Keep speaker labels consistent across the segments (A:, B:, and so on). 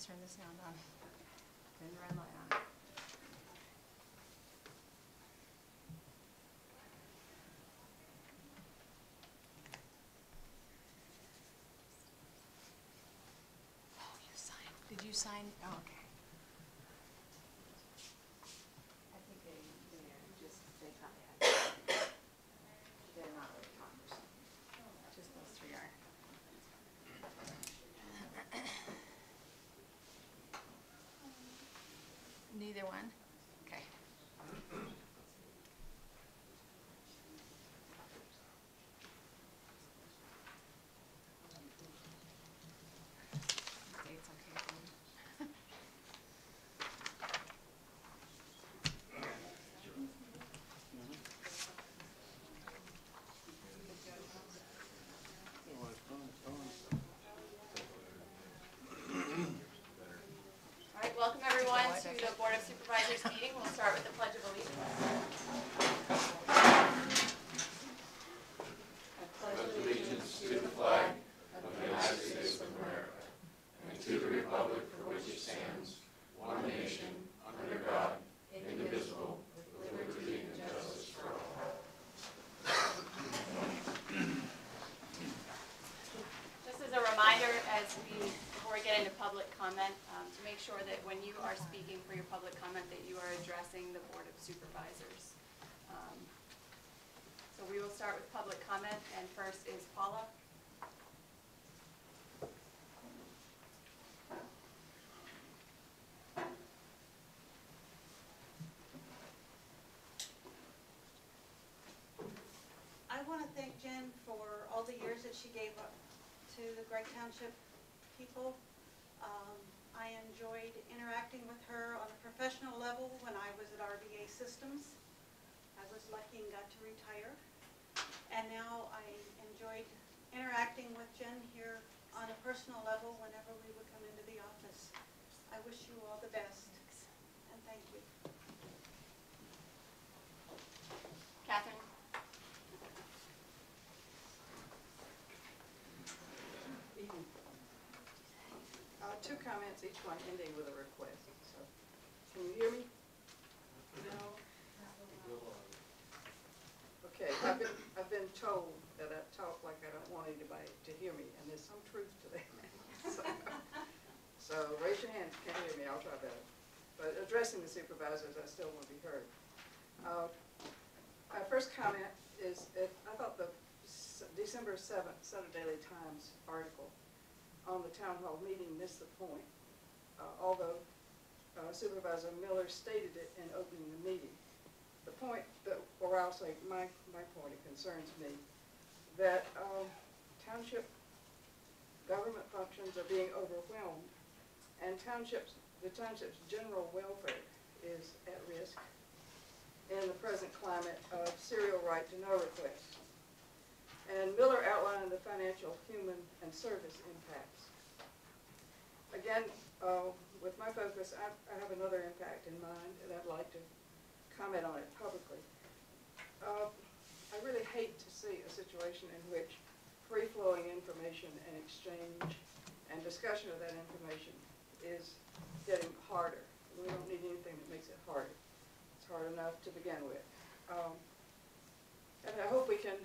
A: turn the sound on. Turn the red light on. Oh, you signed. Did you sign? Oh, okay. I think they just, they they're not really cumbersome. Just those three are. Neither one? Okay. Date's okay for me. All right, welcome everyone to the Board of Supervisors meeting. We'll start with the Pledge of Allegiance.
B: I pledge allegiance to the flag of the United States of America and to the republic for which it stands, one nation, under God, indivisible, with liberty and justice for all.
A: Just as a reminder, before we get into public comment, to make sure that when you are speaking for your public comment that you are addressing the Board of Supervisors. So we will start with public comment, and first is Paula.
C: I want to thank Jen for all the years that she gave up to the Gregg Township people. I enjoyed interacting with her on a professional level when I was at RBA Systems. I was lucky and got to retire. And now I enjoyed interacting with Jen here on a personal level whenever we would come into the office. I wish you all the best, and thank you.
A: Catherine.
D: Two comments, each one ending with a request. So, can you hear me? No. Okay, I've been told that I talk like I don't want anybody to hear me, and there's some truth to that. So raise your hand if you can't hear me. I'll try better. But addressing the supervisors, I still want to be heard. My first comment is I thought the December 7th Southern Daily Times article on the town hall meeting missed the point, although Supervisor Miller stated it in opening the meeting. The point that, or I'll say my point, it concerns me, that township government functions are being overwhelmed, and the township's general welfare is at risk in the present climate of serial right-to-know requests. And Miller outlined the financial, human, and service impacts. Again, with my focus, I have another impact in mind, and I'd like to comment on it publicly. I really hate to see a situation in which free-flowing information and exchange and discussion of that information is getting harder. We don't need anything that makes it harder. It's hard enough to begin with. And I hope we can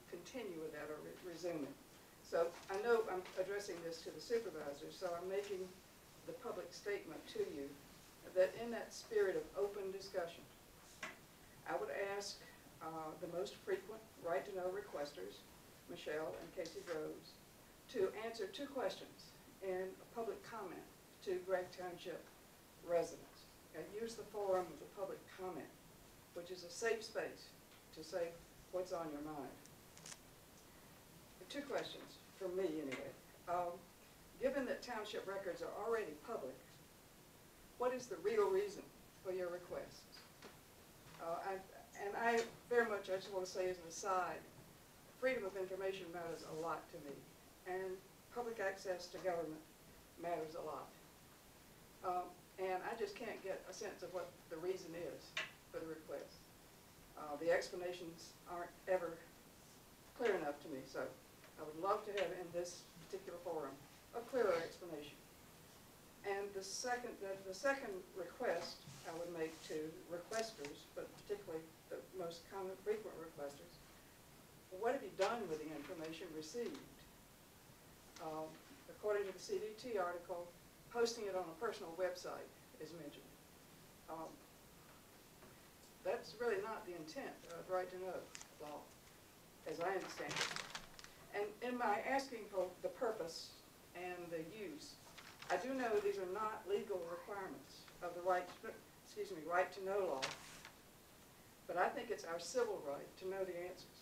D: continue with that or resume it. So I know I'm addressing this to the supervisors, so I'm making the public statement to you that in that spirit of open discussion, I would ask the most frequent right-to-know requesters, Michelle and Casey Groves, to answer two questions in a public comment to Gregg Township residents. And use the forum of the public comment, which is a safe space to say what's on your mind. Two questions, from me anyway. Given that township records are already public, what is the real reason for your requests? I very much, I just want to say as an aside, freedom of information matters a lot to me, and public access to government matters a lot. And I just can't get a sense of what the reason is for the request. The explanations aren't ever clear enough to me, so I would love to have in this particular forum a clearer explanation. And the second request I would make to requesters, but particularly the most common frequent requesters, what have you done with the information received? According to the CDT article, posting it on a personal website is mentioned. That's really not the intent of right to know law, as I understand it. And in my asking for the purpose and the use, I do know these are not legal requirements of the right to know law, but I think it's our civil right to know the answers.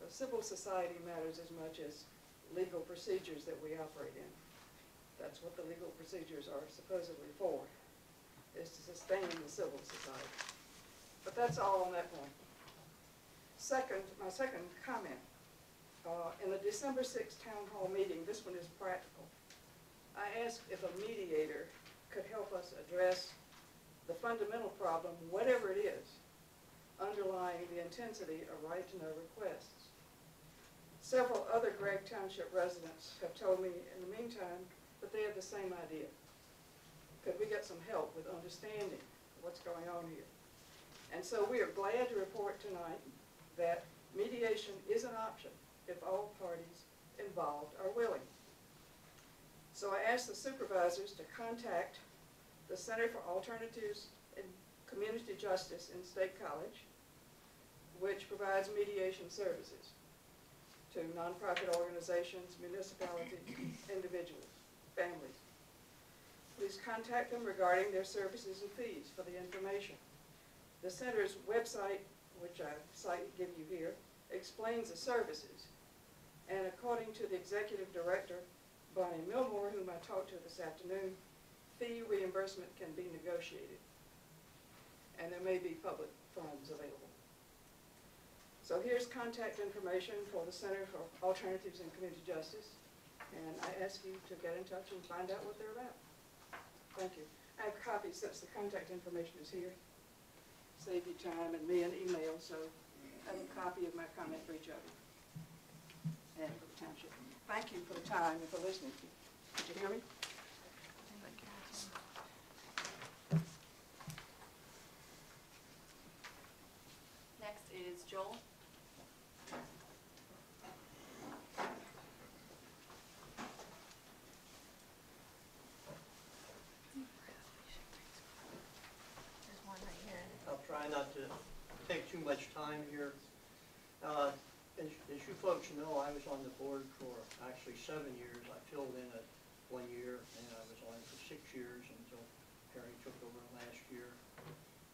D: The civil society matters as much as legal procedures that we operate in. That's what the legal procedures are supposedly for, is to sustain the civil society. But that's all on that point. My second comment, in the December 6th town hall meeting, this one is practical. I asked if a mediator could help us address the fundamental problem, whatever it is, underlying the intensity of right-to-know requests. Several other Gregg Township residents have told me in the meantime that they have the same idea. Could we get some help with understanding what's going on here? And so we are glad to report tonight that mediation is an option if all parties involved are willing. So I asked the supervisors to contact the Center for Alternatives in Community Justice in State College, which provides mediation services to nonprofit organizations, municipalities, individuals, families. Please contact them regarding their services and fees for the information. The center's website, which I give you here, explains the services. And according to the executive director, Bonnie Milmore, whom I talked to this afternoon, fee reimbursement can be negotiated. And there may be public funds available. So here's contact information for the Center for Alternatives in Community Justice. And I ask you to get in touch and find out what they're about. Thank you. I have copies since the contact information is here. Save you time and me an email, so I have a copy of my comment for each of you and for the township. Thank you for the time and for listening. Did you hear me?
A: Next is Joel.
E: There's one right here. I'll try not to take too much time here. As you folks know, I was on the board for actually 7 years. I filled in at 1 year, and I was on for 6 years until Harry took over last year.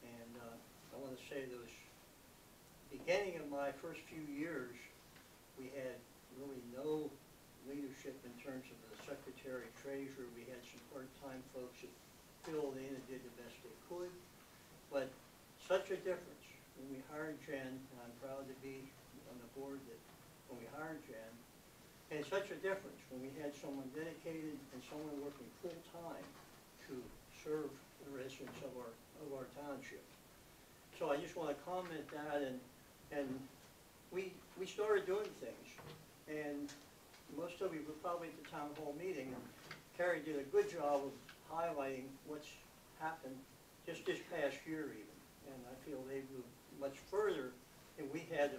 E: And I want to say those beginning of my first few years, we had really no leadership in terms of the secretary, treasurer. We had some part-time folks that filled in and did the best they could. But such a difference when we hired Jen, and I'm proud to be on the board that when we hired Jen, and such a difference when we had someone dedicated and someone working full-time to serve the residents of our township. So I just want to comment that, and we started doing things, and most of you were probably at the town hall meeting, and Carrie did a good job of highlighting what's happened just this past year even, and I feel they moved much further than we had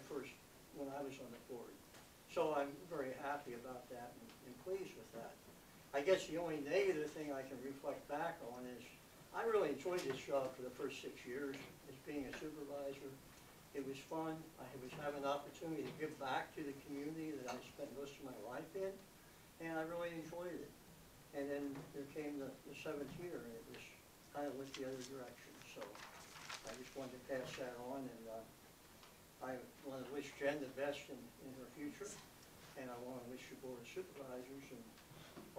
E: when I was on the board. So I'm very happy about that and pleased with that. I guess the only negative thing I can reflect back on is I really enjoyed this job for the first 6 years as being a supervisor. It was fun. I was having an opportunity to give back to the community that I spent most of my life in, and I really enjoyed it. And then there came the 7th year, and it was kind of went the other direction. So I just wanted to pass that on, and I want to wish Jen the best in her future, and I want to wish the Board of Supervisors and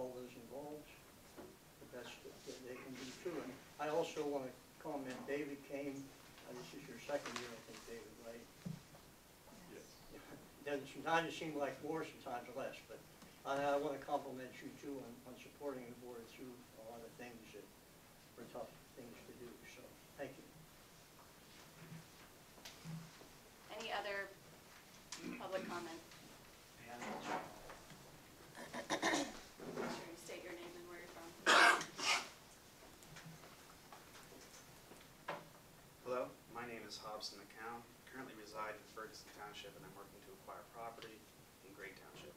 E: all those involved the best that they can do too. And I also want to comment, David came, this is your 2nd year, I think, David, right?
B: Yes.
E: Sometimes it seems like more, sometimes less, but I want to compliment you too on supporting the board through a lot of things that were tough things to do, so thank you.
A: Any other public comment? Make sure you state your name and where you're from.
F: is Hobson McCown. Currently reside in Ferguson Township, and I'm working to acquire property in Gray Township.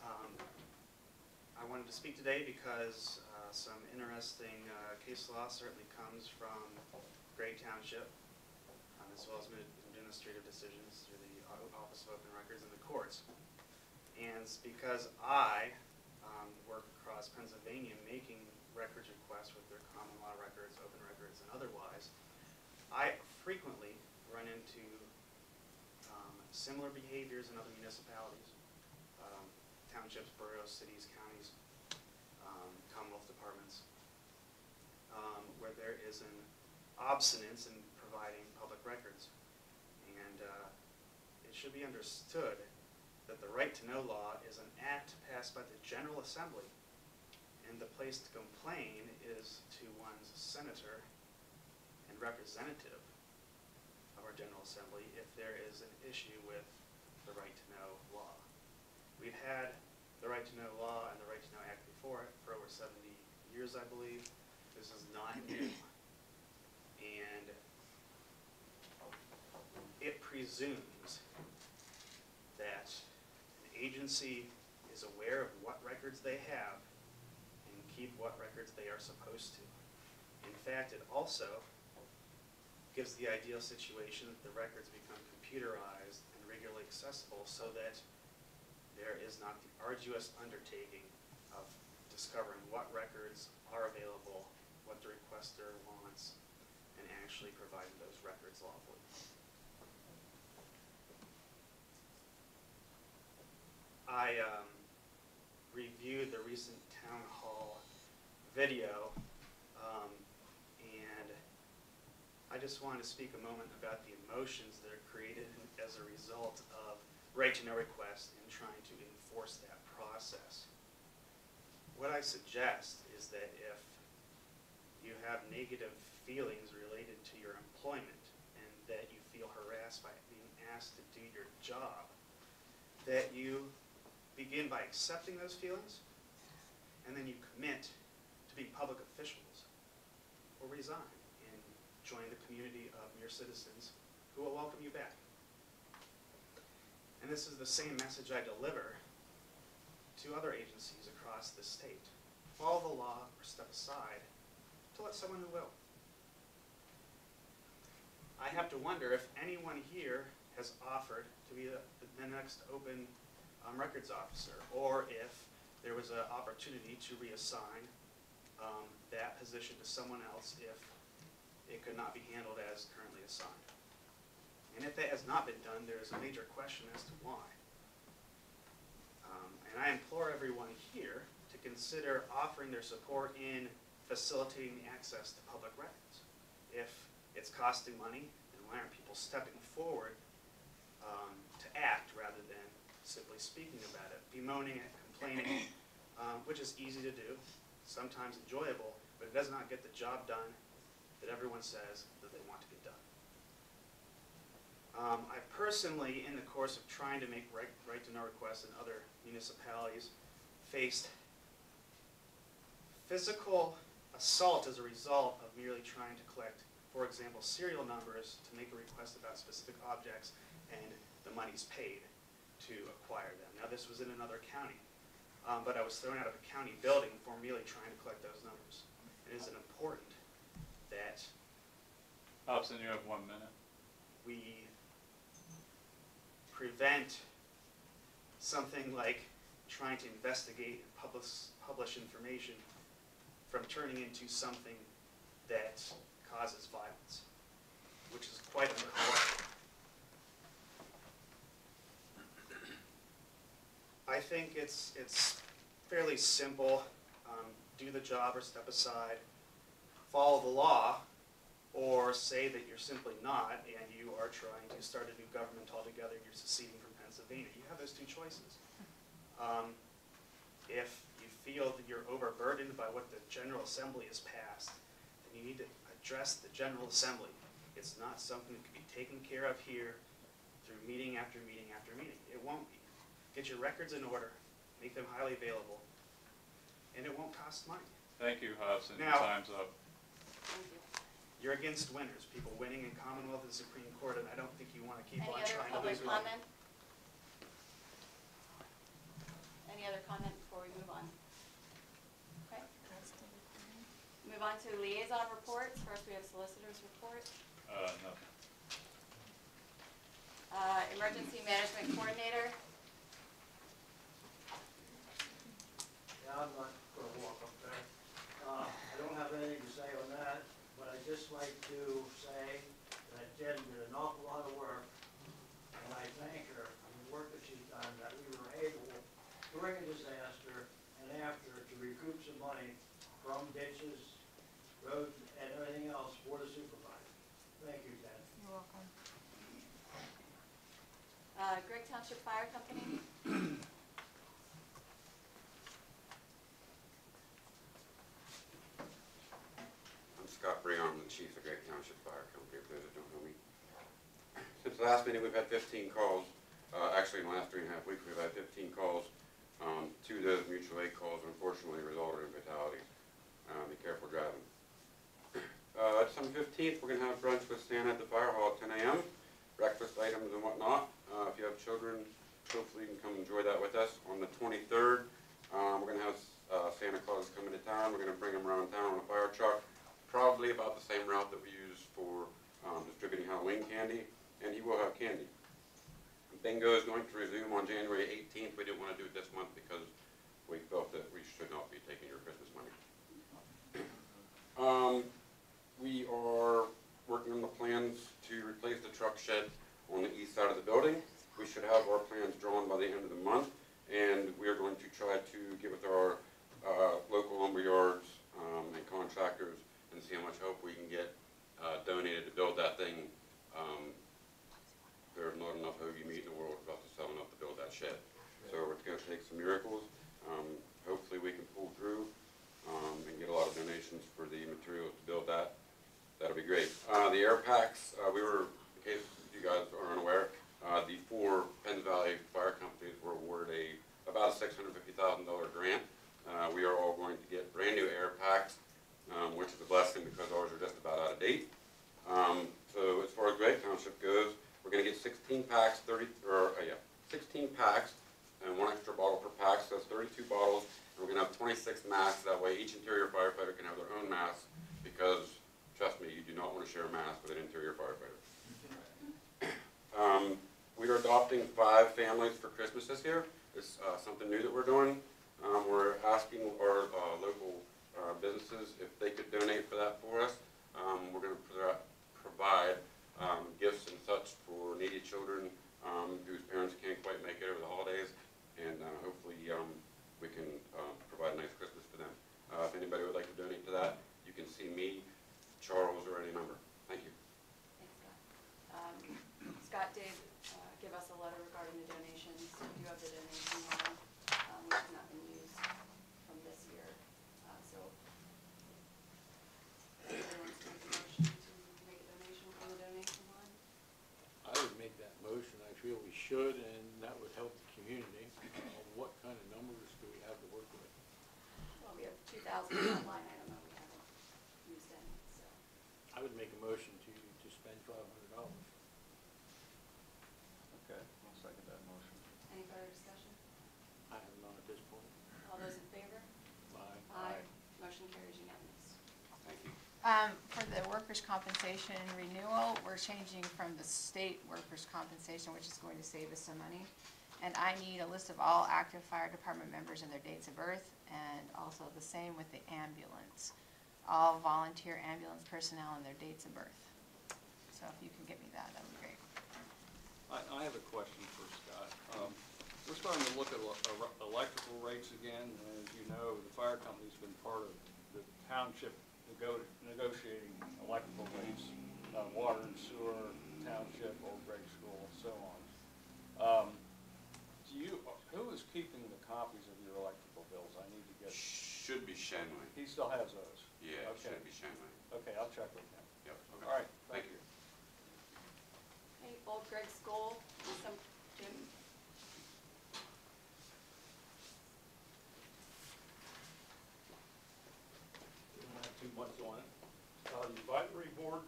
F: I wanted to speak today because some interesting case law certainly comes from Gray Township, as well as administrative decisions through the Office of Open Records and the courts. And it's because I work across Pennsylvania making records requests with their common law records, open records, and otherwise, I frequently run into similar behaviors in other municipalities, townships, boroughs, cities, counties, Commonwealth departments, where there is an obstinance in providing public records. And it should be understood that the right to know law is an act passed by the General Assembly, and the place to complain is to one's senator and representative of our General Assembly if there is an issue with the right to know law. We've had the Right to Know Law and the Right to Know Act before it for over 70 years, I believe. This is not new. And it presumes that an agency is aware of what records they have and keep what records they are supposed to. In fact, it also gives the ideal situation that the records become computerized and regularly accessible so that there is not the arduous undertaking of discovering what records are available, what the requester wants, and actually providing those records lawfully. I reviewed the recent town hall video, and I just wanted to speak a moment about the emotions that are created as a result of right to know requests and trying to enforce that process. What I suggest is that if you have negative feelings related to your employment and that you feel harassed by being asked to do your job, that you begin by accepting those feelings and then you commit to be public officials or resign and join the community of mere citizens who will welcome you back. And this is the same message I deliver to other agencies across the state. Follow the law or step aside to let someone who will. I have to wonder if anyone here has offered to be the next open records officer, or if there was an opportunity to reassign that position to someone else if it could not be handled as currently assigned. And if that has not been done, there is a major question as to why. And I implore everyone here to consider offering their support in facilitating the access to public records. If it's costing money, then why aren't people stepping forward to act rather than simply speaking about it, bemoaning it, complaining, which is easy to do, sometimes enjoyable, but it does not get the job done that everyone says that they want to get done. I personally, in the course of trying to make right to know requests in other municipalities, faced physical assault as a result of merely trying to collect, for example, serial numbers to make a request about specific objects and the monies paid to acquire them. Now this was in another county, but I was thrown out of a county building for merely trying to collect those numbers. It is important that
B: Hobson, you have 1 minute.
F: we prevent something like trying to investigate and publish information from turning into something that causes violence, which is quite uncalled for. I think it's fairly simple. Do the job or step aside. Follow the law, or say that you're simply not and you are trying to start a new government altogether and you're seceding from Pennsylvania. You have those two choices. If you feel that you're overburdened by what the General Assembly has passed, then you need to address the General Assembly. It's not something that can be taken care of here through meeting after meeting after meeting. It won't be. Get your records in order, make them highly available, and it won't cost money.
B: Thank you, Hobson.
F: Now-
B: Your time's up.
A: Thank you.
F: you're against winners, people winning in Commonwealth and Supreme Court, and I don't think you want to keep on
A: Any other
F: trying to lose
A: public
F: money.
A: comment? Any other comment before we move on? Okay. Move on to liaison reports. First, we have solicitor's report.
B: Nothing.
A: Emergency management coordinator.
E: Yeah, I'm not gonna walk up there. I don't have anything to say on that, but I'd just like to say that Jen did an awful lot of work, and I thank her for the work that she's done, that we were able, during a disaster and after, to recoup some money from ditches, roads, and everything else for the supervisor. Thank you, Jen.
G: You're welcome.
A: Greg Township Fire Company.
H: I'm Scott Breon, the chief of Greg Township Fire Company, for those that don't know me. Since the last meeting, we've had 15 calls. Actually, in the last 3.5 weeks, we've had 15 calls. 2 of those mutual aid calls unfortunately resulted in fatalities. Be careful driving. December 15th, we're going to have brunch with Santa at the fire hall at 10 a.m. Breakfast items and whatnot. If you have children, hopefully you can come enjoy that with us. On the 23rd, we're going to have Santa Claus coming to town. We're going to bring him around town on a fire truck, probably about the same route that we use for distributing Halloween candy, and he will have candy. Bingo is going to resume on January 18th. We didn't want to do it this month because we felt that we should not be taking your Christmas money. We are working on the plans to replace the truck shed on the east side of the building. We should have our plans drawn by the end of the month, and we are going to try to get with our local lumber yards and contractors and see how much help we can get donated to build that thing. There's not enough hoagie meat in the world for us to sell enough to build that shed. So it's going to take some miracles. Hopefully we can pull through and get a lot of donations for the materials to build that. That'll be great. The air packs, in case you guys are unaware, the 4 Penn Valley fire companies were awarded about a $650,000 grant. We are all going to get brand new air packs, which is a blessing because ours are just about out of date. So as far as Greg Township goes, we're going to get 16 packs, 16 packs, and 1 extra bottle per pack, so that's 32 bottles. And we're going to have 26 masks. That way each interior firefighter can have their own mask, because trust me, you do not want to share a mask with an interior firefighter. We are adopting 5 families for Christmas this year. It's something new that we're doing. We're asking our local businesses if they could donate for that for us. We're going to provide gifts and such for needy children whose parents can't quite make it over the holidays, and hopefully we can provide a nice Christmas for them. If anybody would like to donate to that, you can see me, Charles, or any member. Thank you.
A: Thanks, Scott. Scott did give us a letter regarding the donations. We do have the donation line, which has not been used from this year. So, anyone wants to make a motion to make a donation from the donation line?
I: I would make that motion. I feel we should, and that would help the community. What kind of numbers do we have to work with?
A: Well, we have 2,000 in that line. I don't know, we haven't used any, so.
I: I would make a motion to spend $500.
B: Okay, I'll second that motion.
A: Any further discussion?
I: I have none at this point.
A: All those in favor?
I: Aye.
A: Motion carries unanimous.
H: Thank you.
G: For the workers' compensation renewal, we're changing from the state workers' compensation, which is going to save us some money. And I need a list of all active fire department members and their dates of birth, and also the same with the ambulance. All volunteer ambulance personnel and their dates of birth. So if you can get me that, that would be great.
B: I have a question for Scott. We're starting to look at electrical rates again, and as you know, the fire company's been part of the township negotiating electrical rates, water and sewer, township, Old Greg School, and so on. Who is keeping the copies of your electrical bills? I need to get,
H: Should be Shenley.
B: he still has those?
H: Yeah, it
B: Okay.
H: should be Shenley.
B: Okay, I'll check with him.
H: Yep. Okay.
B: All right, thank you.
A: Okay, Old Greg School, some, Jim?
J: We don't have too much on it. The advisory board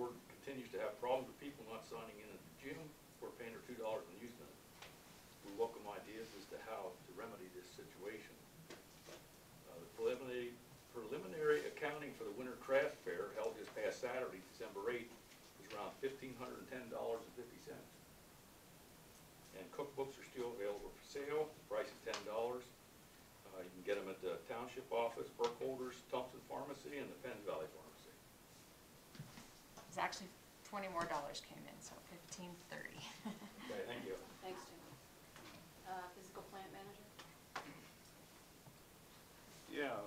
I: board continues to have problems with people not signing in at the gym or paying their $2 in youth minute. We welcome ideas as to how to remedy this situation. The preliminary accounting for the Winter Craft Fair held this past Saturday, December 8th, was around $1,510.50. And cookbooks are still available for sale, the price is $10. You can get them at the Township Office, Burkholder's, Thompson Pharmacy, and the Penn Valley Pharmacy.
G: It's actually $20 more came in, so $15.30.
I: Okay, thank you.
A: Thanks, Jim. Physical plant manager?
J: Yeah,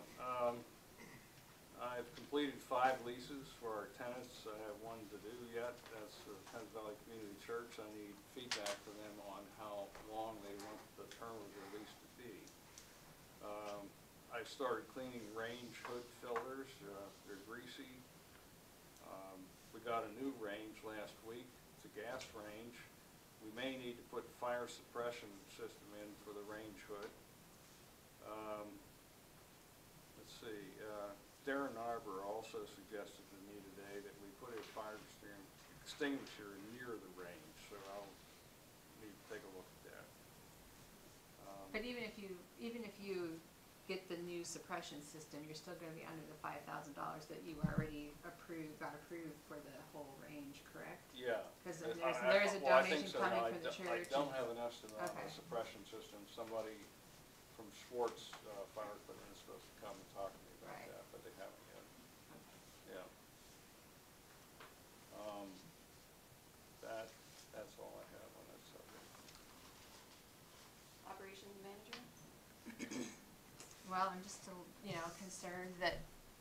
J: I've completed 5 leases for our tenants. I have one to do yet. That's the Penn Valley Community Church. I need feedback from them on how long they want the term of their lease to be. I've started cleaning range hood fillers. They're greasy. We got a new range last week. It's a gas range. We may need to put fire suppression system in for the range hood. Let's see, Darren Arbor also suggested to me today that we put a fire extinguisher near the range, so I'll need to take a look at that.
G: But even if you get the new suppression system, you're still gonna be under the $5,000 that you already got approved for the whole range, correct?
J: Yeah.
G: Because there is a
J: Well, I think
G: donation
J: so.
G: coming
J: I
G: from the
J: don't-
G: church.
J: I don't have an estimate on
G: Okay.
J: the suppression system. Somebody from Schwartz Fire Equipment is supposed to come and talk to me about
G: Right.
J: that, but they haven't yet. Yeah. That's all I have on that subject.
A: Operations manager?
G: Well, I'm just still, concerned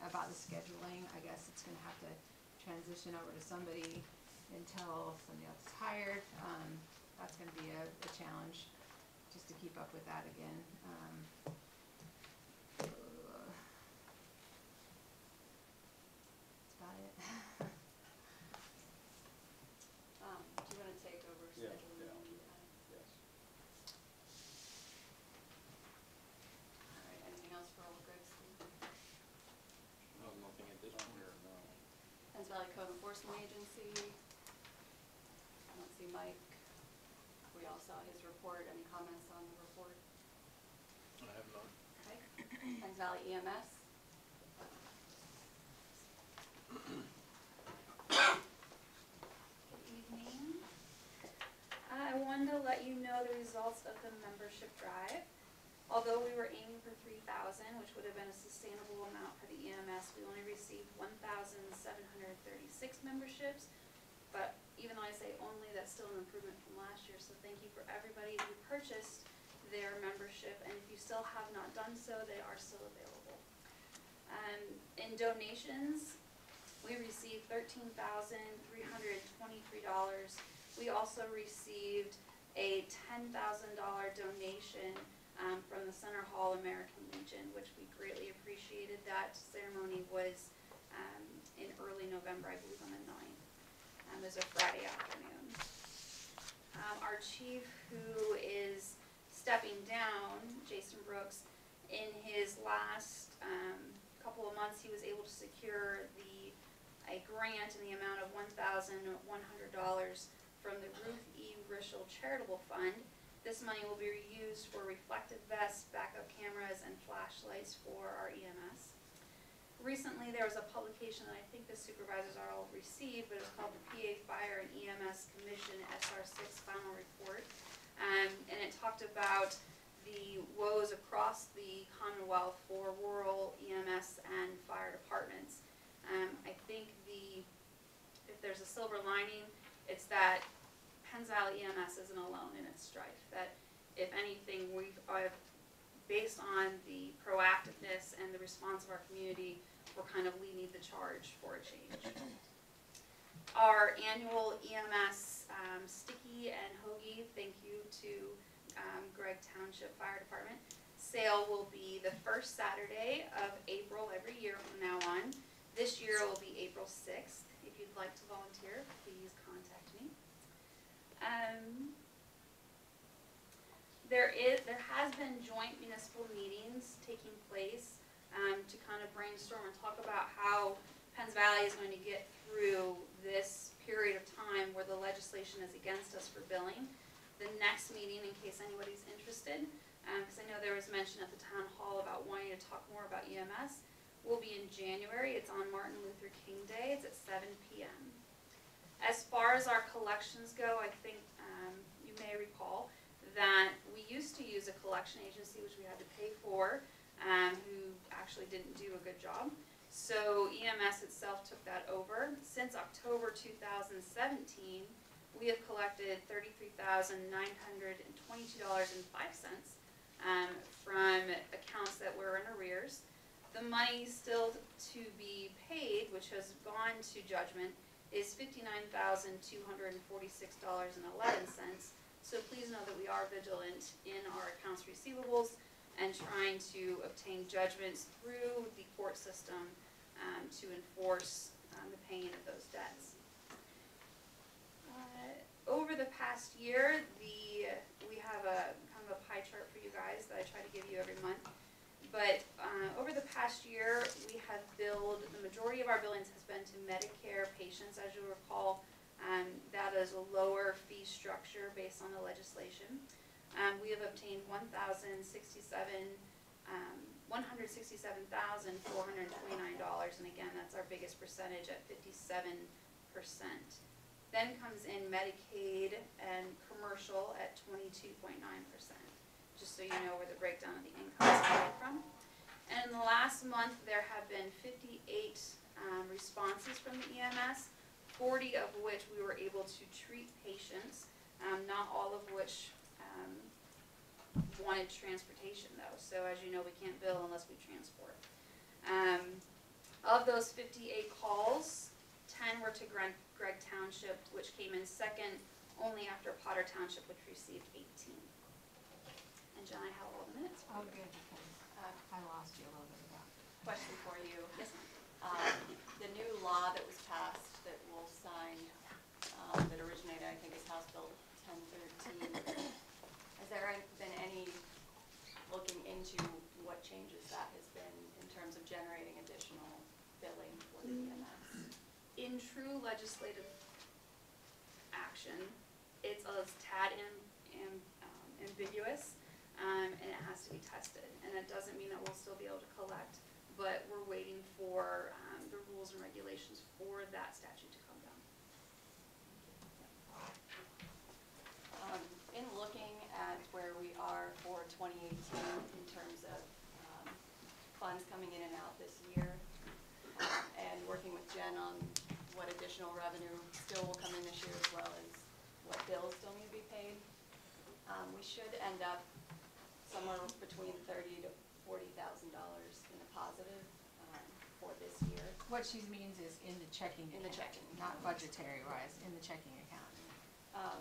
G: about the scheduling. I guess it's gonna have to transition over to somebody until somebody else is hired. That's gonna be a challenge, just to keep up with that again. That's about it.
A: Do you wanna take over
J: Yeah,
A: scheduling?
J: yeah.
A: And,
J: Yes.
A: all right, anything else for Old Greg, Steve?
I: No, nothing at this point.
J: No.
A: Penns Valley Code Enforcement Agency. I don't see Mike. We all saw his report. Any comments on the report?
I: I have none.
A: Okay. Penns Valley EMS.
K: Good evening. I wanted to let you know the results of the membership drive. Although we were aiming for 3,000, which would have been a sustainable amount for the EMS, we only received 1,736 memberships. But even though I say only, that's still an improvement from last year. So thank you for everybody who purchased their membership. And if you still have not done so, they are still available. In donations, we received $13,323. We also received a $10,000 donation from the Center Hall American Legion, which we greatly appreciated. That ceremony was in early November, I believe on the 9th. It was a Friday afternoon. Our chief, who is stepping down, Jason Brooks, in his last couple of months, he was able to secure a grant in the amount of $1,100 from the Ruth E. Rischel Charitable Fund. This money will be used for reflective vests, backup cameras, and flashlights for our EMS. Recently, there was a publication that I think the supervisors all received, but it's called the PA Fire and EMS Commission SR6 Final Report. And it talked about the woes across the Commonwealth for rural EMS and fire departments. I think if there's a silver lining, it's that Penns Valley EMS isn't alone in its strife. That if anything, based on the proactiveness and the response of our community, we're kind of leading the charge for a change. Our annual EMS sticky and hoagie, thank you to Gregg Township Fire Department, sale will be the first Saturday of April every year from now on. This year it will be April 6th. If you'd like to volunteer, please contact me. There has been joint municipal meetings taking place to kind of brainstorm and talk about how Penns Valley is going to get through this mentioned at the town hall about wanting to talk more about EMS will be in January. It's on Martin Luther King Day. It's at 7 p.m. As far as our collections go, I think you may recall that we used to use a collection agency, which we had to pay for, who actually didn't do a good job. So EMS itself took that over. Since October 2017, we have collected $33,922.05 from accounts that were in arrears. The money still to be paid, which has gone to judgment, is $59,246.11. So please know that we are vigilant in our accounts receivables and trying to obtain judgments through the court system to enforce the paying of those debts. Over the past year, we have a kind of a pie chart for you guys that I try to give you every month. But over the past year, we have billed, the majority of our billings has been to Medicare patients, as you'll recall. That is a lower fee structure based on the legislation. We have obtained $167,429, and again, that's our biggest percentage at 57%. Then comes in Medicaid and commercial at 22.9%, just so you know where the breakdown of the income is coming from. And in the last month, there have been 58 responses from the EMS, 40 of which we were able to treat patients, not all of which wanted transportation though. So as you know, we can't bill unless we transport. Of those 58 calls, 10 were to Greg Township, which came in second only after Potter Township, which received 18. And John, I have all the minutes.
G: Oh, good, because I lost you a little bit about.
A: Question for you.
K: Yes, ma'am.
A: The new law that was passed that we'll sign, that originated, I think, is House Bill 1013. Has there been any looking into what changes that has been in terms of generating additional billing for the EMS?
K: In true legislative action, it's a tad ambiguous, and it has to be tested. And it doesn't mean that we'll still be able to collect, but we're waiting for the rules and regulations for that statute to come down.
A: In looking at where we are for 2018 in terms of funds coming in and out this year, and working with Jen on what additional revenue still will come in this year as well as what bills still need to be paid, we should end up somewhere between $30,000 to $40,000 in a positive for this year.
G: What she means is in the checking account.
A: In the checking
G: Not
A: account.
G: budgetary wise, in the checking account.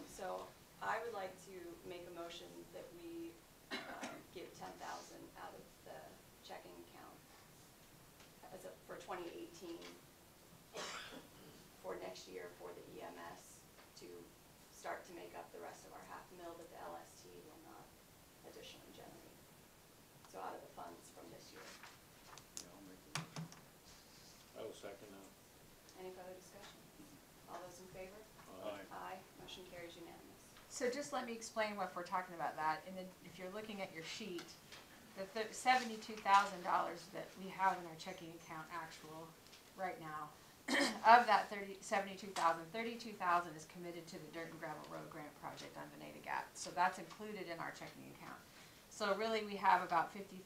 A: So I would like to make a motion that we give $10,000 out of the checking account for 2018 for next year for the EMS to start to make up the rest of our $500,000 that the LST will not additionally generate. So out of the funds from this year.
J: Yeah, I'll make the motion. I will second that.
A: Any further discussion? All those in favor?
J: Aye.
A: Aye. Motion carries unanimous.
G: So just let me explain what we're talking about that. If you're looking at your sheet, the $72,000 that we have in our checking account actual right now, of that $72,000, $32,000 is committed to the Dirt and Gravel Road Grant Project on Veneta Gap. So that's included in our checking account. So really we have about $50,000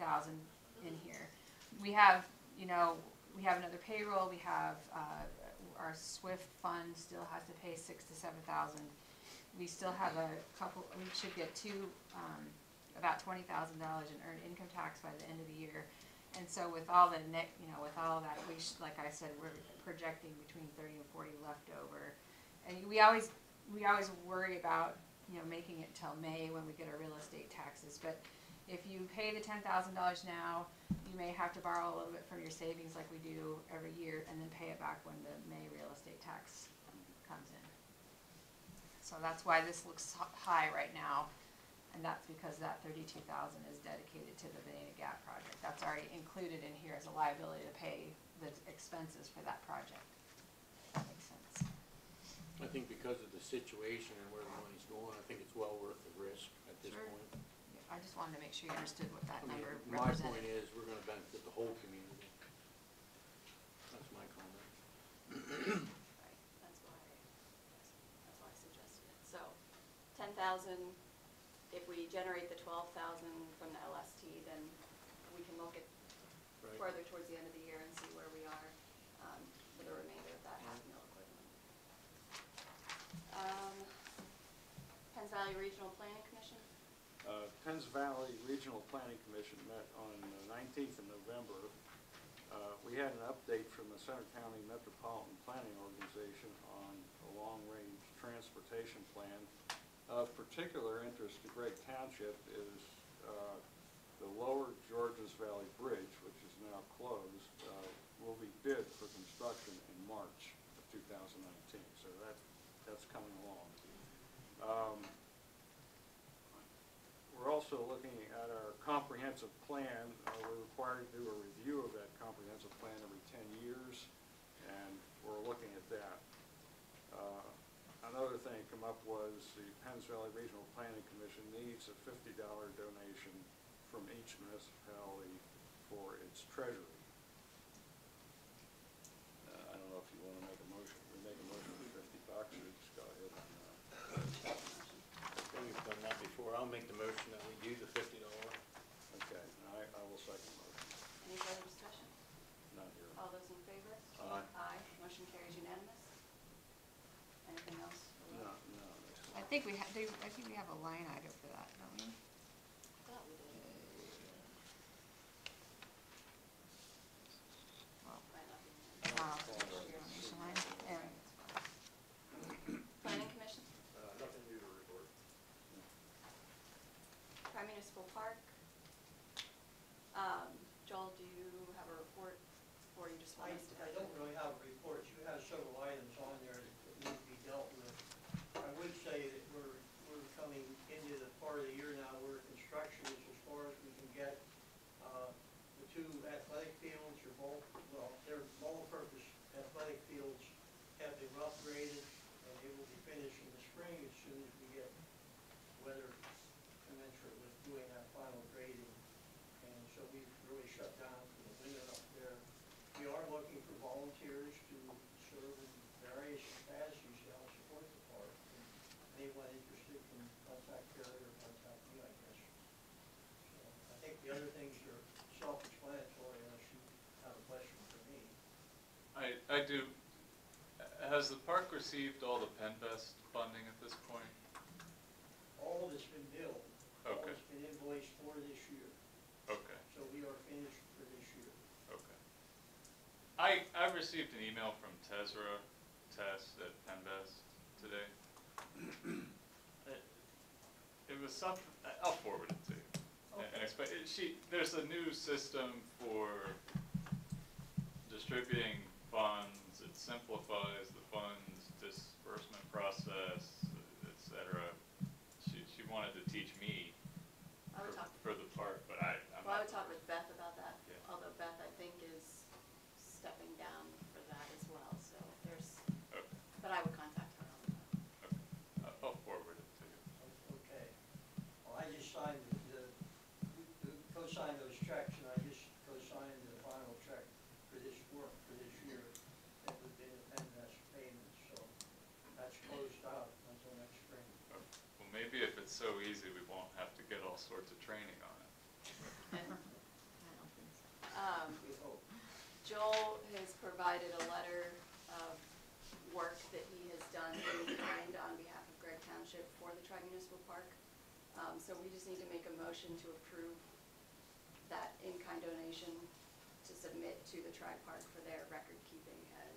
G: in here. We have, we have another payroll. We have our SWIFT fund still has to pay $6,000 to $7,000. We still have a couple. We should get about $20,000 in earned income tax by the end of the year. And so with all the with all that, like I said, we're projecting between 30 and 40 left over. And we always worry about making it till May when we get our real estate taxes. But if you pay the $10,000 now, you may have to borrow a little bit from your savings like we do every year, and then pay it back when the May real estate tax comes in. So that's why this looks high right now. And that's because that $32,000 is dedicated to the Veneta Gap project. That's already included in here as a liability to pay the expenses for that project. If that makes sense.
B: I think because of the situation and where the money's going, I think it's well worth the risk at this
G: Sure.
B: point.
G: Yep. I just wanted to make sure you understood what that
J: I mean,
G: number
J: my
G: represented.
J: point is, we're gonna benefit the whole community. That's my comment.
A: Right, that's why I suggested it. So, 10,000, if we generate the 12,000 from the LST, then we can look at
J: Right.
A: further towards the end of the year and see where we are for the remainder of that half-mil equivalent. Penns Valley Regional Planning Commission?
J: Penns Valley Regional Planning Commission met on the 19th of November. We had an update from the Center County Metropolitan Planning Organization on a long-range transportation plan. Of particular interest to Gregg Township is the Lower Georges Valley Bridge, which is now closed, will be bid for construction in March of 2019. So that's coming along. We're also looking at our comprehensive plan. We're required to do a review of that comprehensive plan every 10 years, and we're looking at that. Another thing that came up was the Penns Valley Regional Planning Commission needs a $50 donation from each municipality for its treasury. I don't know if you want to make a motion. We make a motion for $50, or just go ahead and,
B: Okay, we've done that before. I'll make the motion that we do the $50.
J: okay, I will second the motion.
A: Any further discussion?
J: Not here.
A: All those in favor?
J: Aye.
A: Aye. Motion carries unanimous. Anything else?
J: No.
G: I think we have, I think we have a line item for that, don't we?
A: I thought we did.
G: Well,
A: Might not be.
G: donation line. Anyway,
A: Planning Commission?
B: Nothing new to report.
A: Prime Municipal Park? Joel, do you have a report, or you just want us to go
E: I
A: through?
E: don't really have a report. You have several items on there that need to be dealt with. I would say that we're coming into the part of the year now where construction is as far as we can get. The two athletic fields are both, well, they're multi-purpose athletic fields have been upgraded, and they will be finished in the spring as soon as we get weather commensurate with doing that final grading. And so we've really shut down for the winter up there. We are looking for volunteers to serve in various capacities to help support the park. And anyone interested can contact Gary or contact me, I guess. So I think the other things are self-explanatory unless you have a question for me.
L: I do. Has the park received all the PennVest funding at this point?
E: All that's been billed, all
L: Okay.
E: that's been invoiced for this year.
L: Okay,
E: So we are finished for this year.
L: okay. I received an email from Tezra Tess at PennVest today. It was something, I'll forward it to you. There's a new system for distributing funds. It simplifies the funds disbursement process, et cetera. She wanted to teach me
A: I would talk,
L: for the park, but I'm
A: well, I
L: not.
A: would talk with Beth about that,
L: Yeah.
A: although Beth, I think, is stepping down for that as well, so there's,
L: Okay,
A: but I would contact her on that.
L: okay. I'll forward it to you.
E: Okay. Well, I just signed co-signed those checks, and I just co-signed the final check for this work for this year that would be the PennVest payments, so that's closed out until next spring.
L: Okay. Well, maybe if it's so easy, we won't have to get all sorts of training on it.
G: I don't think so.
E: We hope.
A: Joel has provided a letter of work that he has done in kind on behalf of Gregg Township for the Tri-Municipal Park. So we just need to make a motion to approve that in-kind donation to submit to the Tri-Park for their record keeping, as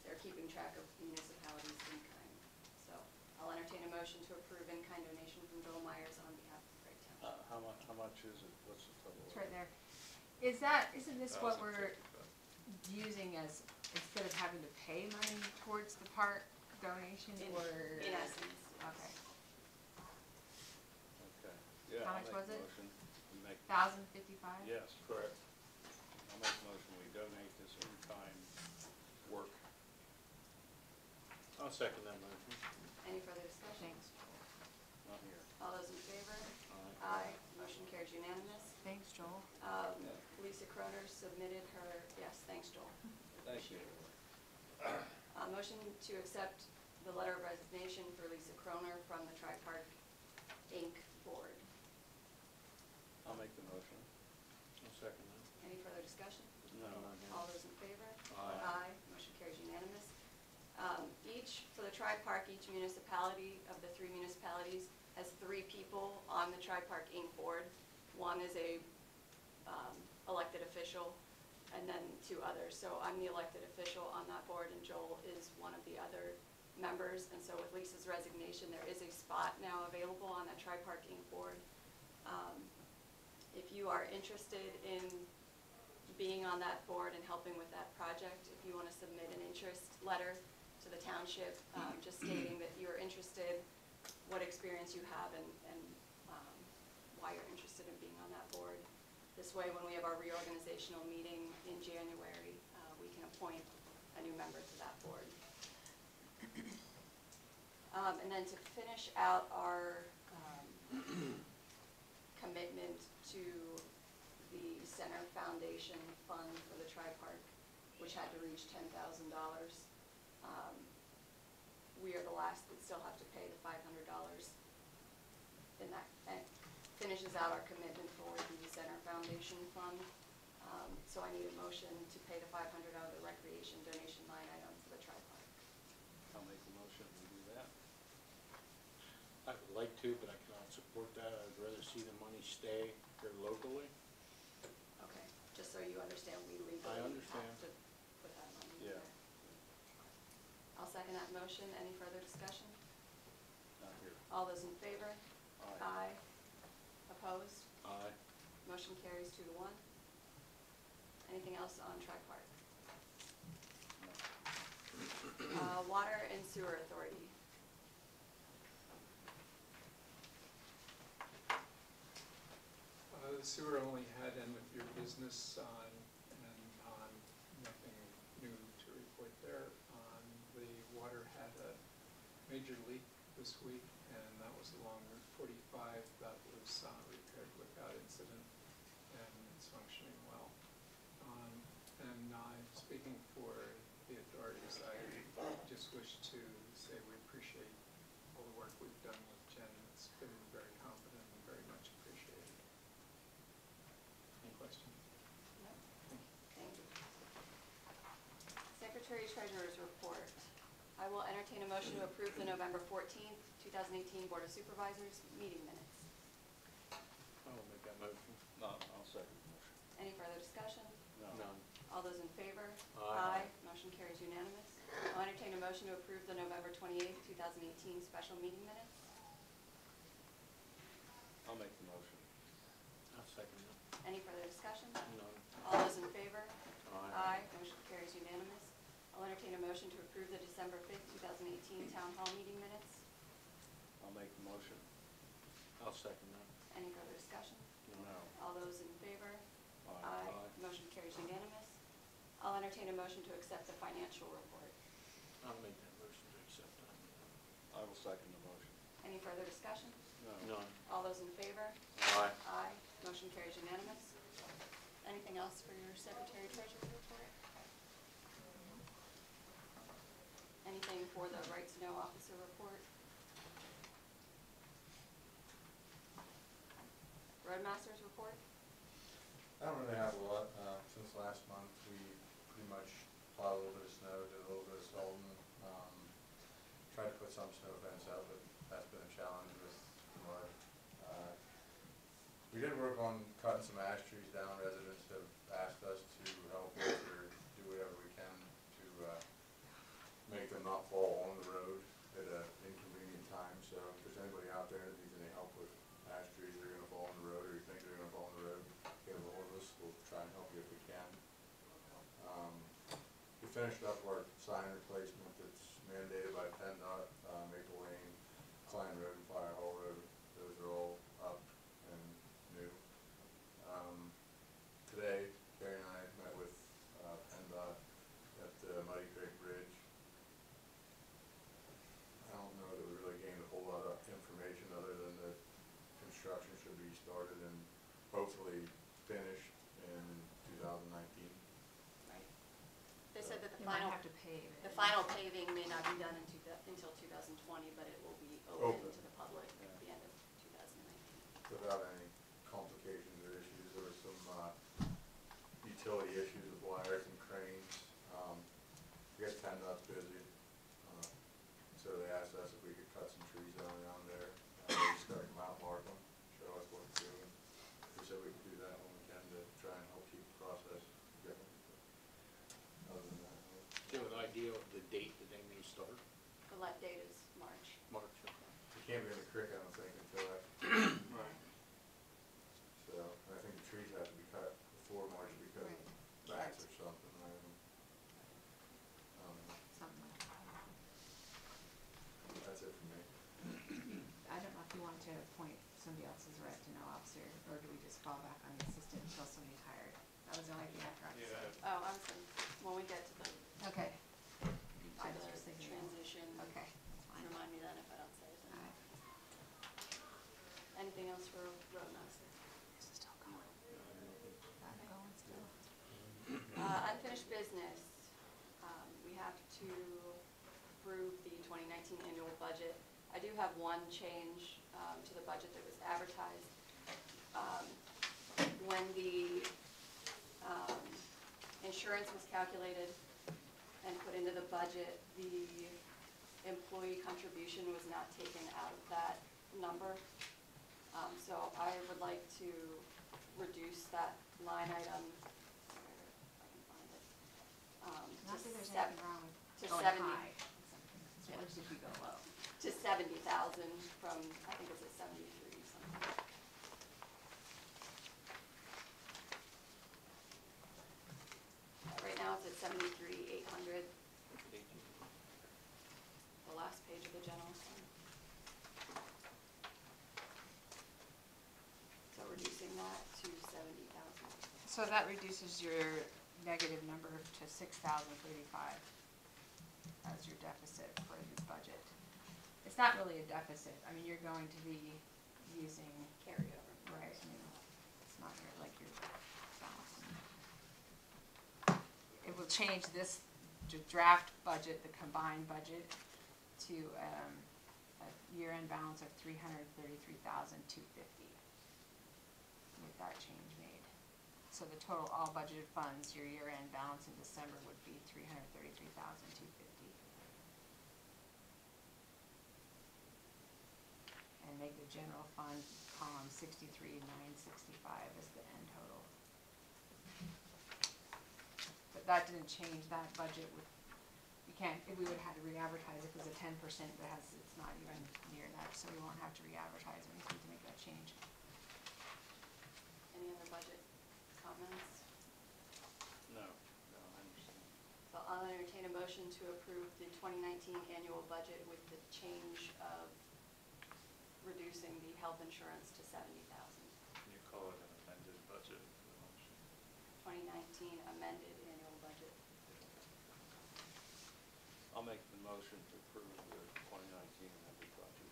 A: they're keeping track of municipalities in kind. So I'll entertain a motion to approve in-kind donation from Joel Myers on behalf of Gregg Township.
J: How much is it? What's the total?
G: It's right there. Isn't this what we're
L: 1,055.
G: using as, instead of having to pay money towards the park donation, or?
A: In essence, yes.
G: Okay.
J: Okay. Yeah,
G: How
J: I'll
G: much
J: make
G: was
J: a
G: it?
J: motion. We make,
G: 1,055?
J: yes, correct. I'll make a motion, we donate this in-kind work.
B: I'll second that motion.
A: Any further discussion?
G: Thanks.
J: Not here.
A: All those in favor?
J: Aye.
A: Aye. Motion carries unanimous.
G: Thanks, Joel.
A: Lisa Croner submitted her, yes, thanks, Joel.
J: Thank you.
A: Motion to accept the letter of resignation for Lisa Croner from the Tri-Park Inc. Board.
J: I'll make the motion. I'll second that.
A: Any further discussion?
J: No.
A: All those in favor?
J: Aye.
A: Motion carries unanimous. For the Tri-Park, each municipality of the 3 municipalities has 3 people on the Tri-Park Inc. Board. One is a elected official, and then 2 others. So I'm the elected official on that board, and Joel is one of the other members. And so with Lisa's resignation, there is a spot now available on that Tri-Park Inc. Board. If you are interested in being on that board and helping with that project, if you want to submit an interest letter to the township, just stating that you're interested, what experience you have, and why you're interested in being on that board. This way, when we have our reorganizational meeting in January, we can appoint a new member to that board. And then to finish out our commitment to the Center Foundation Fund for the Tri-Park, which had to reach $10,000. We are the last that still have to pay the $500, and that finishes out our commitment for the Center Foundation Fund. So I need a motion to pay the $500 out of the recreation donation line item for the Tri-Park.
J: I'll make the motion, we do that.
B: I would like to, but I cannot support that. I'd rather see the money stay here locally.
A: Okay, just so you understand, we legally
B: I
A: have
B: understand.
A: to put that money in
J: Yeah.
A: there. I'll second that motion. Any further discussion?
J: Not here.
A: All those in favor?
J: Aye.
A: Opposed?
B: Aye.
A: Motion carries 2 to 1. Anything else on Tri-Park? Water and Sewer Authority.
M: The sewer only had end of your business on, and on nothing new to report there. The water had a major leak this week, and that was along Route 45. That was repaired without incident, and it's functioning well. And speaking for the authorities, I just wish to say we appreciate all the work we've done with Jen. It's been very competent and very much appreciated. Any questions?
A: No? Thank you. Secretary Treasurer's Report. I will entertain a motion to approve the November 14th, 2018 Board of Supervisors meeting minutes.
B: I will make that motion.
J: No, I'll second the motion.
A: Any further discussion?
J: No.
B: None.
A: All those in favor?
B: Aye.
A: Motion carries unanimous. I'll entertain a motion to approve the November 28th, 2018 special meeting minutes.
J: I'll make the motion.
B: I'll second that.
A: Any further discussion?
B: None.
A: All those in favor?
B: Aye.
A: Motion carries unanimous. I'll entertain a motion to approve the December 5th, 2018 Town Hall meeting minutes.
J: I'll make the motion.
B: I'll second that.
A: Any further discussion?
J: No.
A: All those in favor?
J: Aye.
A: Motion carries unanimous. I'll entertain a motion to accept the financial report.
B: I'll make that motion to accept that.
J: I will second the motion.
A: Any further discussion?
J: No.
B: None.
A: All those in favor?
B: Aye.
A: Motion carries unanimous. Anything else for your Secretary Treasurer report? Anything for the Right to Know Officer report? Roadmasters report?
N: I don't really have a lot. Since last month, we pretty much plowed a little bit of snow, did a little bit of salting, tried to put some snow fence out, but that's been a challenge with the mud. We did work on cutting some ash trees down. Residents have asked us to help with or do whatever we can to make them not fall on the road at an inconvenient time. So if there's anybody out there that needs any help with ash trees that are going to fall on the road, or you think they're going to fall on the road, get a hold of us. We'll try and help you if we can. We finished up our sign replacement that's mandated by PennDOT, Maple Lane, Klein Road, and Fire Hall Road. Those are all up and new. Today, Carrie and I met with PennDOT at the Muddy Creek Bridge. I don't know that we really gained a whole lot of information other than that construction should be started in
G: We might
A: final,
G: have to pave it.
A: the final paving may not be done until 2020, but it will be open
N: Open.
A: to the public at the end of 2019.
N: Without any complications or issues. There were some utility issues with wires and cranes. I guess PennDOT's busy, so they asked us if we could cut some trees down around there. We just gotta come out and mark them, show us what to do. We said we could do that when we can to try and help keep the process going. Other than that, no.
B: Do you have an idea of the date that they may start?
A: The let date is March.
B: March.
N: You can't be in the creek, I don't think, until that.
B: Right.
N: So, and I think the trees have to be cut before March because of bats or something, I don't know.
G: Something like that.
N: That's it for me.
G: I don't know if you want to appoint somebody else as rep to no officer, or do we just fall back on the assistant until somebody's hired? That was the only thing I forgot to say.
A: Oh, I'm sorry, when we get to the,
G: Okay.
A: to
G: I was just
A: the
G: thinking.
A: transition,
G: Okay, that's fine.
A: remind me then if I don't say it.
G: All right.
A: Anything else for road master?
G: Still going. Got it going still.
A: Unfinished business, we have to approve the 2019 annual budget. I do have one change to the budget that was advertised. When the insurance was calculated and put into the budget, the employee contribution was not taken out of that number. So I would like to reduce that line item, where I can find it.
G: Not that there's
A: to
G: anything wrong with
A: to
G: going
A: 70
G: high. It's worse if you go low.
A: to 70,000 from, I think it's at 73 something. Right now it's at 73,800, the last page of the general fund. So reducing that to 70,000.
G: So that reduces your negative number to 6,035 as your deficit for the budget. It's not really a deficit. I mean, you're going to be using,
A: Carryover.
G: right, I mean, it's not like your balance. It will change this draft budget, the combined budget, to a year-end balance of $333,250 with that change made. So the total all budgeted funds, your year-end balance in December would be $333,250. And make the general fund column 63,965 as the end total. But that didn't change that budget. You can't, we would have had to re-advertise it because the 10% that has, it's not even near that, so we won't have to re-advertise or anything to make that change.
A: Any other budget comments?
J: No, I understand.
A: So I'll entertain a motion to approve the 2019 annual budget with the change of reducing the health insurance to 70,000.
L: Can you call it an amended budget for the motion?
A: 2019 amended annual budget.
J: I'll make the motion to approve the 2019 amended budget.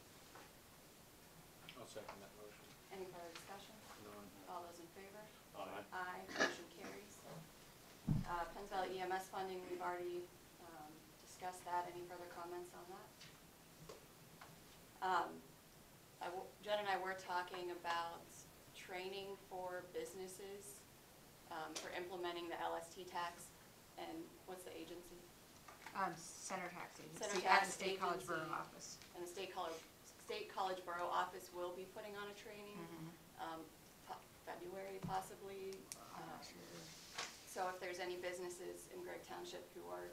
B: I'll second that motion.
A: Any further discussion?
B: None.
A: All those in favor?
J: Aye.
A: Aye, motion carries. Penns Valley EMS funding, we've already discussed that. Any further comments on that? Jen and I were talking about training for businesses for implementing the LST tax, and what's the agency?
G: Center Tax Agency
A: Center
G: and
A: Tax
G: the State College
A: Agency.
G: Borough Office.
A: And the State College Borough Office will be putting on a training, February possibly.
G: I'm not sure.
A: So if there's any businesses in Gregg Township who are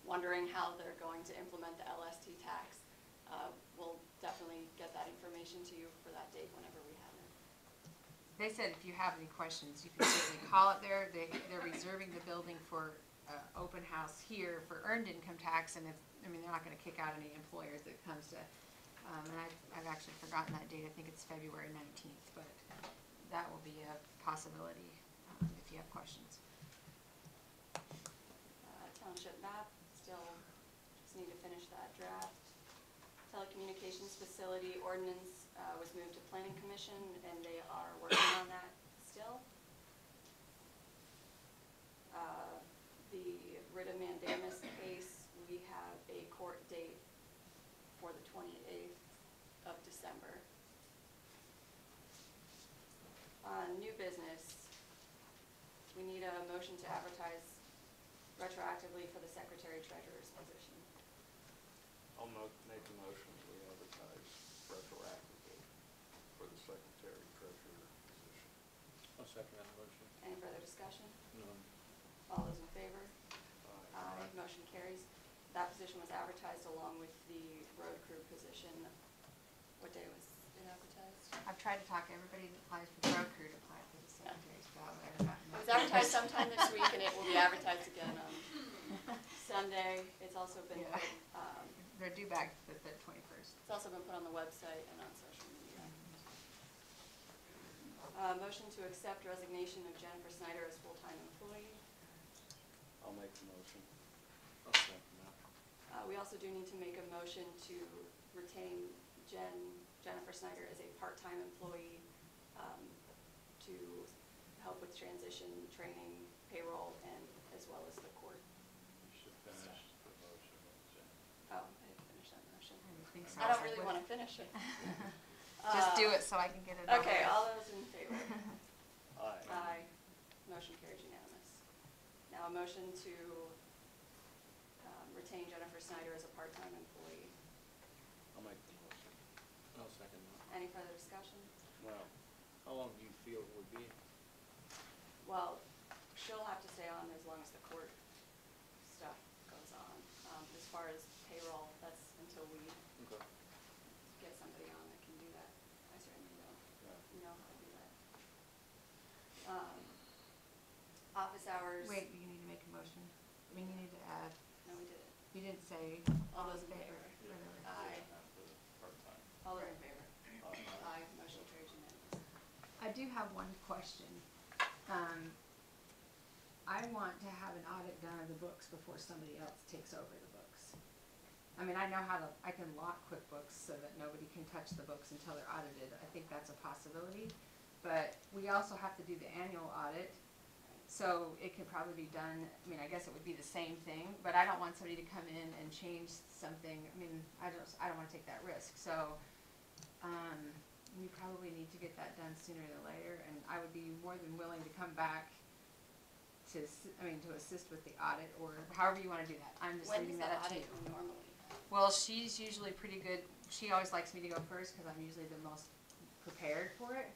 A: wondering how they're going to implement the LST tax, we'll definitely get that information to you for that date whenever we have it.
G: They said if you have any questions, you can certainly call it there. They're reserving the building for open house here for earned income tax, and they're not gonna kick out any employers that comes to, and I've actually forgotten that date. I think it's February 19th, but that will be a possibility if you have questions.
A: Township map, still just need to finish that draft. Telecommunications facility ordinance was moved to Planning Commission, and they are working on that still. The writ of mandamus 28th of December. On new business, we need a motion to advertise retroactively for the secretary treasurer's position.
J: I'll make a motion that we advertise retroactively for the secretary treasurer position.
B: I'll second that motion.
A: Any further discussion?
B: None.
A: All those in favor?
J: Aye.
A: Motion carries. That position was advertised along with the road crew position. What day was it advertised?
G: I've tried to talk everybody that applies for the road crew to apply for the secretary's job.
A: It was advertised sometime this week, and it will be advertised again on Sunday. It's also been,
G: Yeah.
A: put,
G: They're due back the 21st.
A: it's also been put on the website and on social media. Motion to accept resignation of Jennifer Snyder as full-time employee.
J: I'll make the motion.
B: I'll second that.
A: We also do need to make a motion to retain Jennifer Snyder as a part-time employee to help with transition, training, payroll, and as well as the court.
J: You should finish the motion, Jen.
A: Oh, I didn't finish that motion.
G: Anything
A: I don't
G: sounds
A: really
G: like
A: want to finish it.
G: Just do it so I can get it over
A: Okay,
G: with.
A: all those in favor?
J: Aye.
A: Aye. Motion carries unanimous. Now a motion to retain Jennifer Snyder as a part-time employee.
J: I'll make the motion.
B: I'll second that.
A: Any further discussion?
J: Well, how long do you feel it would be?
A: Well, she'll have to stay on as long as the court stuff goes on. As far as payroll, that's until we
J: Okay.
A: get somebody on that can do that. I certainly don't know how to do that. Office hours.
G: Wait, you need to make a motion. I mean, you need to add,
A: No, we did it.
G: you didn't say.
A: All those in favor?
G: Whatever.
A: Aye.
L: After the part-time.
A: All those in favor?
J: Aye.
A: Aye. Motion carries unanimous.
G: I do have one question. I want to have an audit done of the books before somebody else takes over the books. I mean, I know I can lock QuickBooks so that nobody can touch the books until they're audited. I think that's a possibility. But we also have to do the annual audit, so it can probably be done, I mean, I guess it would be the same thing, but I don't want somebody to come in and change something. I mean, I don't wanna take that risk, so, we probably need to get that done sooner than later, and I would be more than willing to come back to assist with the audit, or however you wanna do that. I'm just
A: When
G: leaving
A: does the
G: that up to you.
A: audit normally?
G: Well, she's usually pretty good. She always likes me to go first because I'm usually the most prepared for it.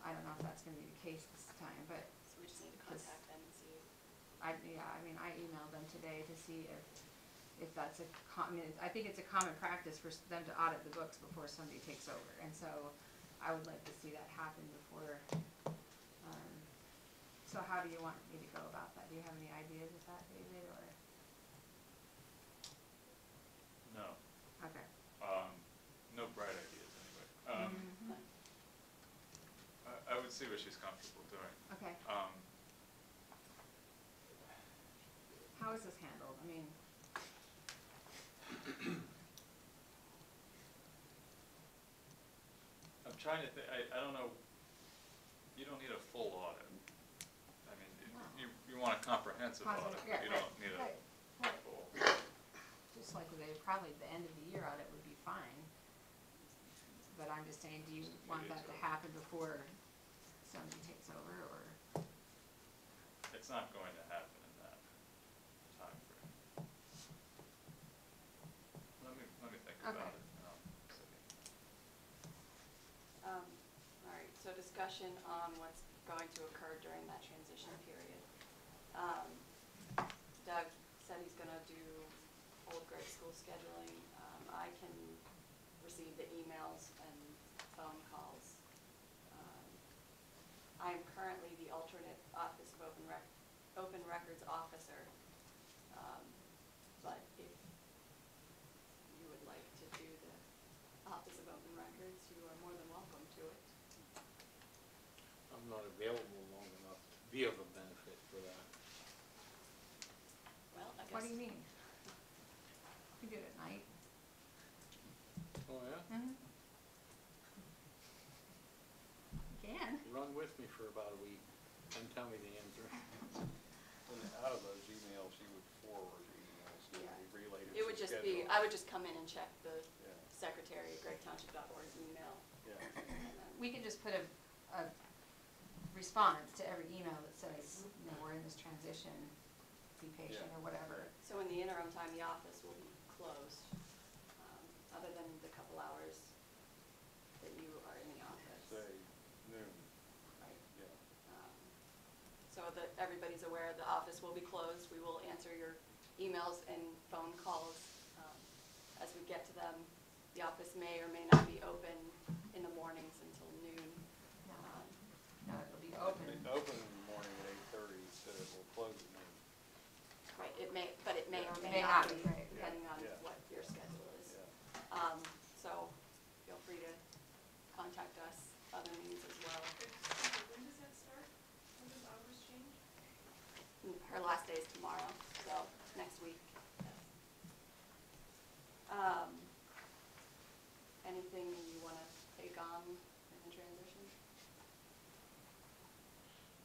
G: I don't know if that's gonna be the case this time, but
A: So we just need to contact them and see.
G: I emailed them today to see if that's I think it's a common practice for them to audit the books before somebody takes over. And so I would like to see that happen before, so how do you want me to go about that? Do you have any ideas of that, David, or?
L: No.
G: Okay.
L: No bright ideas anyway.
G: Mhm.
L: I would see what she's comfortable doing.
G: Okay. How is this handled? I mean,
L: I'm trying to think, I don't know, you don't need a full audit. I mean,
G: No.
L: you want a comprehensive audit,
G: yeah,
L: but you
G: right,
L: don't need a
G: right.
L: full.
G: just like probably the end of the year audit would be fine. But I'm just saying, do you want that to happen before somebody takes over, or?
L: It's not going to happen in that timeframe. Let me think about
G: Okay.
L: it. And I'll see.
A: All right, so discussion on what's going to occur during that transition period. Doug said he's gonna do old grade school scheduling. I can receive the emails and phone calls. I am currently the alternate Office of Open Records Officer. But if you would like to do the Office of Open Records, you are more than welcome to it.
B: I'm not available long enough to be of a benefit for that.
A: Well, I guess.
G: What do you mean? You can do it at night.
B: Oh, yeah?
G: Mm-hmm. You can.
B: Run with me for about a week and tell me the answer.
J: And out of those emails, you would forward emails, and
A: Yeah.
J: we relayed
A: It would
J: to
A: just be,
J: schedule.
A: I would just come in and check the
J: Yeah,
A: secretary at gregtownship.org's email.
J: yeah.
G: We could just put a response to every email that says, you know, we're in this transition, be patient
J: Yeah.
G: or whatever.
A: So in the interim time, the office will be closed, other than the couple hours that you are in the office.
J: Say noon,
A: Right.
J: yeah.
A: So that everybody's aware, the office will be closed. We will answer your emails and phone calls as we get to them. The office may or may not be open in the mornings until noon.
G: No, no, it'll be open.
J: It's open in the morning at 8:30, so it will close at noon.
A: Right, it may, but it may or
G: It
A: may
G: may
A: not
G: not
A: be,
G: be, right.
A: depending on
J: Yeah.
A: what your schedule is.
J: Yeah.
A: So feel free to contact us, other means as well.
O: When does that start? When does hours change?
A: Her last day is tomorrow, so next week. Anything you want to take on in the transition?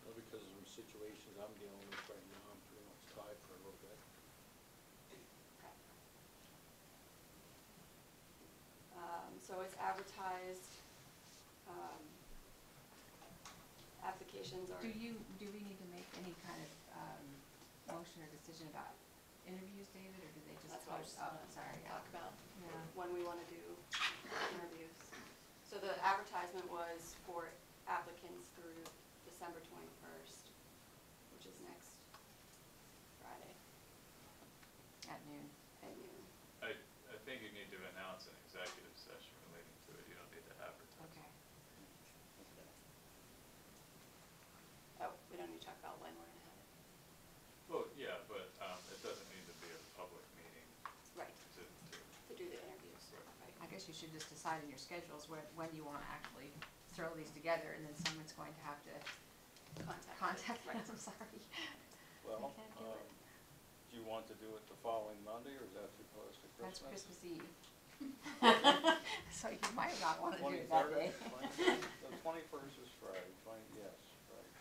J: Well, because of the situations I'm dealing with right now, I'm pretty much tied for a little bit.
A: Okay. So it's advertised, applications are.
G: Do we need to make any kind of, motion or decision about interviews, David, or do they just
A: That's what I was
G: post? Oh, sorry, yeah.
A: talk about,
G: Yeah.
A: when we want to do interviews. So the advertisement was for applicants through December 21st, which is next Friday
G: At noon.
A: at noon.
L: I think you need to announce an executive session relating to it, you don't need to advertise.
G: Okay.
A: Oh, we don't need to talk about when we're gonna have it.
L: Well, yeah, but it doesn't need to be a public meeting
A: Right,
L: to
A: to do the interviews,
L: Right.
A: right.
G: I guess you should just decide in your schedules when you want to actually throw these together, and then someone's going to have to contact
A: Right.
G: them, sorry.
J: Well,
G: I can't do it.
J: do you want to do it the following Monday, or is that too close to Christmas?
G: That's Christmas Eve. So you might not want to do it that
J: 23rd?
G: day.
J: The 21st is Friday, yes, right.